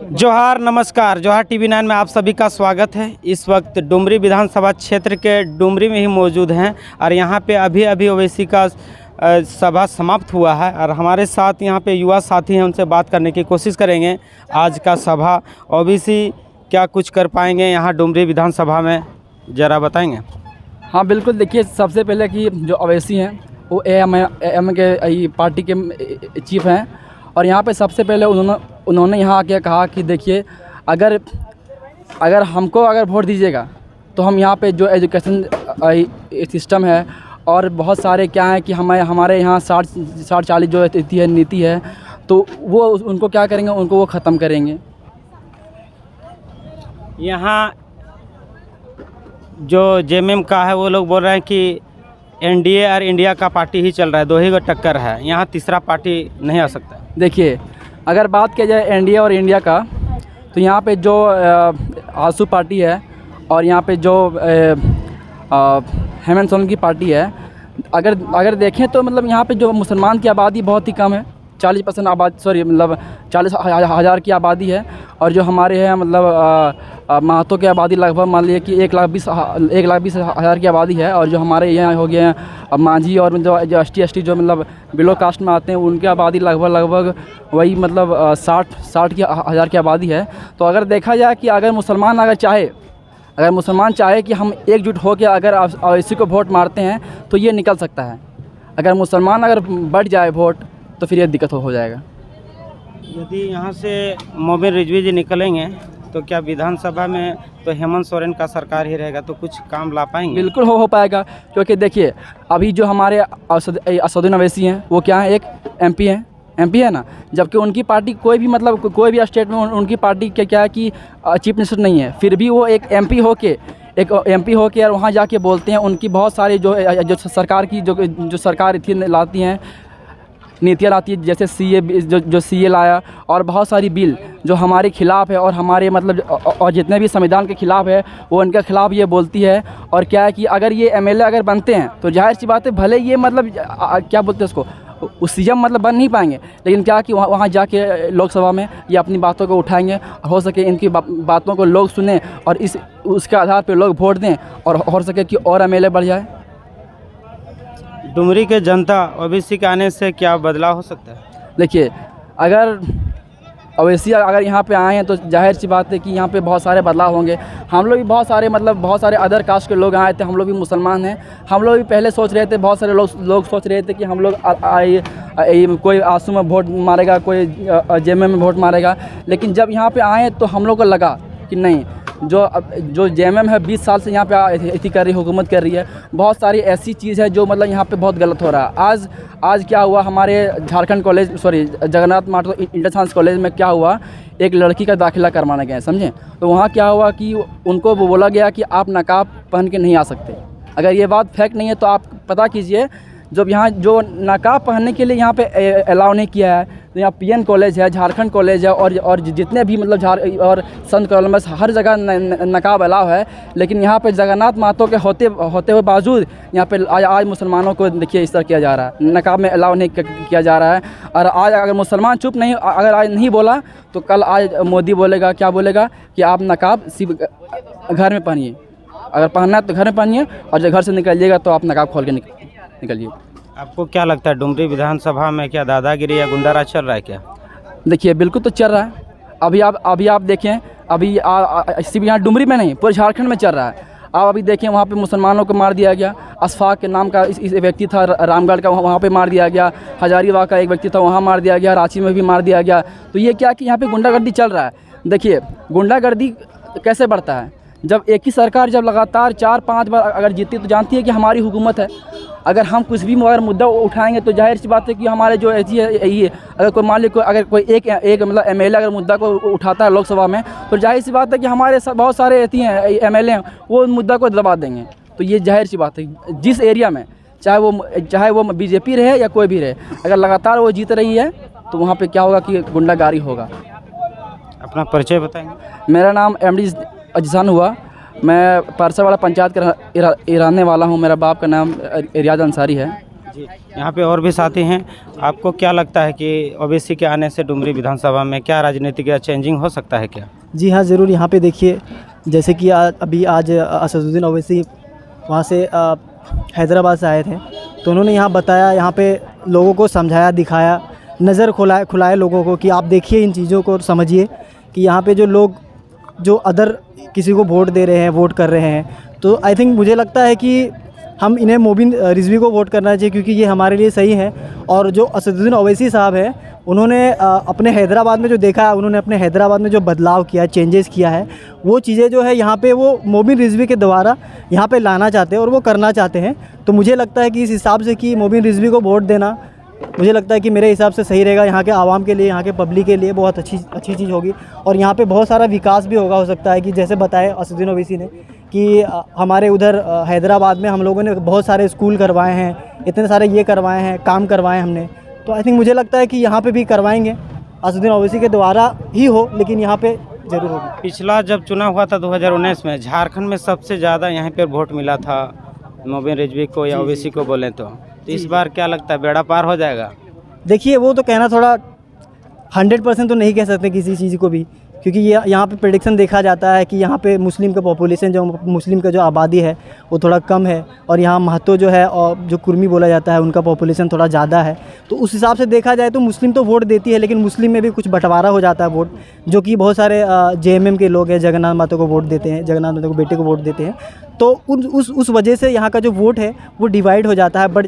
जोहार, नमस्कार। जोहार टीवी 9 में आप सभी का स्वागत है। इस वक्त डुमरी विधानसभा क्षेत्र के डुमरी में ही मौजूद हैं और यहाँ पे अभी अभी ओवैसी का सभा समाप्त हुआ है और हमारे साथ यहाँ पे युवा साथी हैं, उनसे बात करने की कोशिश करेंगे। आज का सभा ओवैसी क्या कुछ कर पाएंगे यहाँ डुमरी विधानसभा में, ज़रा बताएंगे। हाँ बिल्कुल, देखिए सबसे पहले कि जो ओवैसी हैं वो एम के पार्टी के चीफ हैं और यहाँ पे सबसे पहले उन्होंने यहाँ आके कहा कि देखिए अगर हमको वोट दीजिएगा तो हम यहाँ पे जो एजुकेशन सिस्टम है और बहुत सारे क्या है कि हमारे यहाँ 60-40 जो नीति है तो वो उनको क्या करेंगे, उनको वो ख़त्म करेंगे। यहाँ जो जेएमएम का है वो लोग बोल रहे हैं कि एनडीए और इंडिया का पार्टी ही चल रहा है, दो ही को टक्कर है, यहाँ तीसरा पार्टी नहीं आ सकता। देखिए अगर बात किया जाए एनडीए और इंडिया का तो यहाँ पे जो आसू पार्टी है और यहाँ पे जो हेमंत सोरेन की पार्टी है, अगर देखें तो मतलब यहाँ पे जो मुसलमान की आबादी बहुत ही कम है, 40% आबादी मतलब 40,000 की आबादी है और जो हमारे हैं मतलब महतो की आबादी लगभग मान लीजिए कि 1,20,000 की आबादी है और जो हमारे यहाँ हो गए हैं मांझी और जो एसटी जो मतलब बिलो कास्ट में आते हैं उनकी आबादी लगभग वही मतलब 60,000 की आबादी है। तो अगर देखा जाए कि अगर मुसलमान चाहे कि हम एकजुट होकर अगर ओवैसी को वोट मारते हैं तो ये निकल सकता है। अगर मुसलमान बढ़ जाए वोट तो फिर ये दिक्कत हो जाएगा। यदि यहाँ से मोमिन रिजवी जी निकलेंगे तो क्या विधानसभा में तो हेमंत सोरेन का सरकार ही रहेगा, तो कुछ काम ला पाएंगे? बिल्कुल हो पाएगा, क्योंकि देखिए अभी जो हमारे असदुद्दीन ओवैसी हैं वो क्या है, एक एमपी है ना, जबकि उनकी पार्टी कोई भी स्टेट में उनकी पार्टी के क्या है कि चीफ मिनिस्टर नहीं है, फिर भी वो एक एमपी होके और वहाँ जाके बोलते हैं। उनकी बहुत सारी जो सरकार की जो सरकार लाती हैं नीतियाँ लाती है, जैसे जो सीए लाया और बहुत सारी बिल जो हमारे खिलाफ़ है और हमारे मतलब और जितने भी संविधान के खिलाफ़ है वो उनके खिलाफ़ ये बोलती है। और क्या है कि अगर ये एमएलए अगर बनते हैं तो जाहिर सी बात है भले ये मतलब क्या बोलते हैं उसको उस सीएम मतलब बन नहीं पाएंगे, लेकिन क्या कि वहाँ जाके लोकसभा में ये अपनी बातों को उठाएंगे, हो सके इनकी बातों को लोग सुने और उसके आधार पर लोग वोट दें और हो सके कि और एमएलए बढ़ जाए। डुमरी के जनता ओवैसी के आने से क्या बदलाव हो सकता है? देखिए अगर ओवैसी अगर यहाँ पे आए हैं तो जाहिर सी बात है कि यहाँ पे बहुत सारे बदलाव होंगे। हम लोग भी बहुत सारे अदर कास्ट के लोग आए थे, हम लोग भी मुसलमान हैं। हम लोग भी पहले सोच रहे थे, बहुत सारे लोग सोच रहे थे कि हम लोग कोई आंसू में वोट मारेगा, कोई जेएमएम में वोट मारेगा, लेकिन जब यहाँ पे आए तो हम लोग को लगा कि नहीं, जो जेएमएम है 20 साल से यहाँ पे हुकूमत कर रही है, बहुत सारी ऐसी चीज़ है जो मतलब यहाँ पे बहुत गलत हो रहा है। आज क्या हुआ, हमारे Jharkhand Jagannath Mahato inter science college में क्या हुआ, एक लड़की का दाखिला करवाने गए, समझें, तो वहाँ क्या हुआ कि उनको बोला गया कि आप नकाब पहन के नहीं आ सकते। अगर ये बात फैक्ट नहीं है तो आप पता कीजिए, जब यहाँ जो नकाब पहनने के लिए यहाँ पे अलाउ नहीं किया है, तो यहाँ पीएन कॉलेज है, झारखंड कॉलेज है और जितने भी मतलब और संत कोलंबस हर जगह नकाब अलाउ है, लेकिन यहाँ पे जगन्नाथ महतो के होते हुए बावजूद यहाँ पे आज मुसलमानों को देखिए इस तरह किया जा रहा है, नकाब में अलाउ नहीं किया जा रहा है। और आज अगर मुसलमान चुप नहीं, अगर आज नहीं बोला तो कल आज मोदी बोलेगा, क्या बोलेगा कि आप नकाब सिर्फ घर में पहनिए, अगर पहनना है तो घर में पहनिए और जब घर से निकलिएगा तो आप नकाब खोल के निकलिए। आपको क्या लगता है डुमरी विधानसभा में क्या दादागिरी या गुंडाराज चल रहा है क्या? देखिए बिल्कुल तो चल रहा है। अभी आप देखें, अभी सिर्फ यहाँ डुमरी में नहीं पूरे झारखंड में चल रहा है। आप अभी देखें वहाँ पे मुसलमानों को मार दिया गया, अशफाक के नाम का इस व्यक्ति था रामगढ़ का, वहाँ पे मार दिया गया। हजारीबाग का एक व्यक्ति था, वहाँ मार दिया गया। रांची में भी मार दिया गया। तो ये क्या कि यहाँ पे गुंडागर्दी चल रहा है। देखिए गुंडागर्दी कैसे बढ़ता है, जब एक ही सरकार जब लगातार 4-5 बार अगर जीती तो जानती है कि हमारी हुकूमत है। अगर हम कुछ भी मगर मुद्दा उठाएंगे तो जाहिर सी बात है कि हमारे जो ऐसी है ये, अगर कोई मान लीजिए अगर कोई एक मतलब एमएलए अगर मुद्दा को उठाता है लोकसभा में, तो जाहिर सी बात है कि हमारे बहुत सारे ऐसी हैं एमएलए हैं, वो मुद्दा को दबा देंगे। तो ये जाहिर सी बात है, जिस एरिया में चाहे वो बीजेपी रहे या कोई भी रहे, अगर लगातार वो जीत रही है तो वहाँ पर क्या होगा कि गुंडागारी होगा। अपना परिचय बताएंगे? मेरा नाम एमडी अजसान हुआ, मैं परसावाड़ा पंचायत का रहने वाला हूँ। मेरा बाप का नाम रियाज अंसारी है। जी। यहाँ पे और भी साथी हैं। आपको क्या लगता है कि ओवैसी के आने से डुमरी विधानसभा में क्या राजनीतिक या चेंजिंग हो सकता है क्या? जी हाँ, ज़रूर। यहाँ पे देखिए, जैसे कि अभी आज असदुद्दीन ओवैसी वहाँ से हैदराबाद से आए थे, तो उन्होंने यहाँ बताया, यहाँ पे लोगों को समझाया, दिखाया, नज़र खुलाए लोगों को कि आप देखिए इन चीज़ों को और समझिए कि यहाँ पे जो लोग जो अदर किसी को वोट दे रहे हैं, वोट कर रहे हैं, तो आई थिंक मुझे लगता है कि हम इन्हें मोबिन रिजवी को वोट करना चाहिए, क्योंकि ये हमारे लिए सही है। और जो असदुद्दीन ओवैसी साहब हैं, उन्होंने अपने हैदराबाद में जो देखा है, उन्होंने अपने हैदराबाद में जो बदलाव किया, चेंजेस किया है, वो चीज़ें जो है यहाँ पे वो मोबिन रिजवी के द्वारा यहाँ पे लाना चाहते हैं और वो करना चाहते हैं। तो मुझे लगता है कि इस हिसाब से कि मोबिन रिजवी को वोट देना, मुझे लगता है कि मेरे हिसाब से सही रहेगा। यहाँ के आवाम के लिए, यहाँ के पब्लिक के लिए बहुत अच्छी चीज़ होगी और यहाँ पे बहुत सारा विकास भी होगा। हो सकता है कि जैसे बताए असदुद्दीन ओवैसी ने कि हमारे उधर हैदराबाद में हम लोगों ने बहुत सारे स्कूल करवाए हैं, इतने सारे ये करवाए हैं, काम करवाए हमने। तो आई थिंक मुझे लगता है कि यहाँ पे भी करवाएंगे, असदुद्दीन ओवैसी के द्वारा ही हो, लेकिन यहाँ पे ज़रूर होगी। पिछला जब चुनाव हुआ था 2019 में, झारखंड में सबसे ज़्यादा यहाँ पर वोट मिला था मोबिन रिजवी को या ओवैसी को बोलें तो इस बार क्या लगता है, बेड़ा पार हो जाएगा? देखिए, वो तो कहना थोड़ा 100% तो नहीं कह सकते किसी चीज़ को भी, क्योंकि ये यहाँ पे प्रेडिक्शन देखा जाता है कि यहाँ पे मुस्लिम का पॉपुलेशन, जो मुस्लिम का जो आबादी है वो थोड़ा कम है, और यहाँ महतो जो है और जो कुर्मी बोला जाता है उनका पॉपुलेशन थोड़ा ज़्यादा है। तो उस हिसाब से देखा जाए तो मुस्लिम तो वोट देती है, लेकिन मुस्लिम में भी कुछ बंटवारा हो जाता है वोट, जो कि बहुत सारे JMM के लोग हैं, जगन्नाथ महतो को वोट देते हैं, जगन्नाथ महतो को बेटे को वोट देते हैं। तो उस वजह से यहाँ का जो वोट है वो डिवाइड हो जाता है। बट